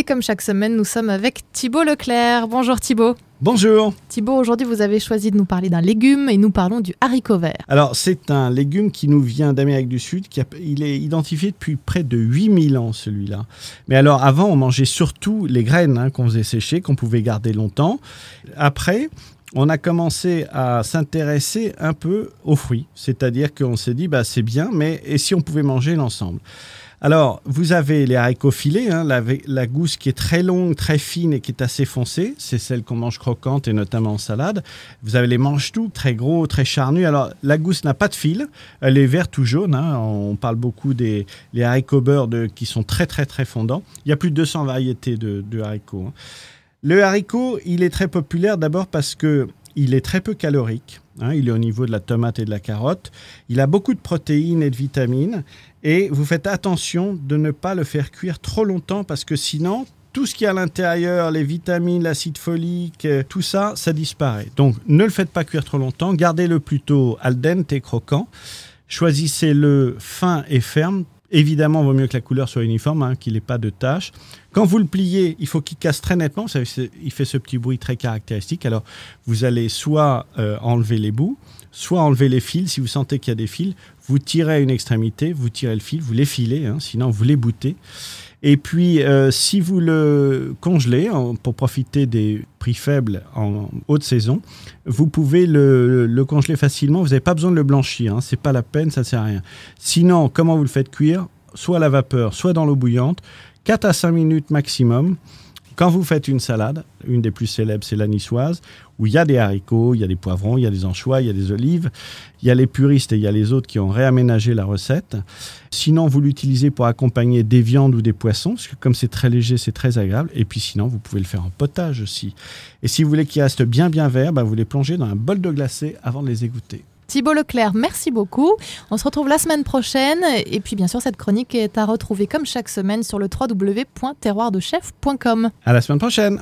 comme chaque semaine, nous sommes avec Thibaut Leclerc. Bonjour Thibaut. Bonjour. Thibaut, aujourd'hui vous avez choisi de nous parler d'un légume et nous parlons du haricot vert. Alors c'est un légume qui nous vient d'Amérique du Sud, il est identifié depuis près de 8000 ans celui-là. Mais alors avant on mangeait surtout les graines qu'on faisait sécher, qu'on pouvait garder longtemps. Après on a commencé à s'intéresser un peu aux fruits, c'est-à-dire qu'on s'est dit c'est bien, mais et si on pouvait manger l'ensemble? Alors, vous avez les haricots filés, la gousse qui est très longue, très fine et qui est assez foncée. C'est celle qu'on mange croquante et notamment en salade. Vous avez les mange-tout, très gros, très charnus. Alors, la gousse n'a pas de fil. Elle est verte ou jaune. On parle beaucoup des haricots beurre qui sont très, très, très fondants. Il y a plus de 200 variétés de haricots. Le haricot, il est très populaire d'abord parce qu'il est très peu calorique. Il est au niveau de la tomate et de la carotte. Il a beaucoup de protéines et de vitamines. Et vous faites attention de ne pas le faire cuire trop longtemps parce que sinon, tout ce qui est à l'intérieur, les vitamines, l'acide folique, tout ça, ça disparaît. Donc, ne le faites pas cuire trop longtemps. Gardez-le plutôt al dente et croquant. Choisissez-le fin et ferme. Évidemment, il vaut mieux que la couleur soit uniforme, qu'il n'ait pas de taches. Quand vous le pliez, il faut qu'il casse très nettement. Vous savez, il fait ce petit bruit très caractéristique. Alors, vous allez soit enlever les bouts, soit enlever les fils. Si vous sentez qu'il y a des fils, vous tirez à une extrémité, vous tirez le fil, vous l'effilez, sinon vous l'éboutez. Et puis, si vous le congelez pour profiter des prix faibles en haute saison, vous pouvez le congeler facilement. Vous n'avez pas besoin de le blanchir. Ce n'est pas la peine, ça ne sert à rien. Sinon, comment vous le faites cuire? Soit à la vapeur, soit dans l'eau bouillante, 4 à 5 minutes maximum. Quand vous faites une salade, une des plus célèbres, c'est la niçoise, où il y a des haricots, il y a des poivrons, il y a des anchois, il y a des olives. Il y a les puristes et il y a les autres qui ont réaménagé la recette. Sinon, vous l'utilisez pour accompagner des viandes ou des poissons, parce que comme c'est très léger, c'est très agréable. Et puis sinon, vous pouvez le faire en potage aussi. Et si vous voulez qu'il reste bien vert, vous les plongez dans un bol de glacé avant de les égoutter. Thibaut Leclerc, merci beaucoup. On se retrouve la semaine prochaine. Et puis bien sûr, cette chronique est à retrouver comme chaque semaine sur le www.terroirdechef.com. À la semaine prochaine.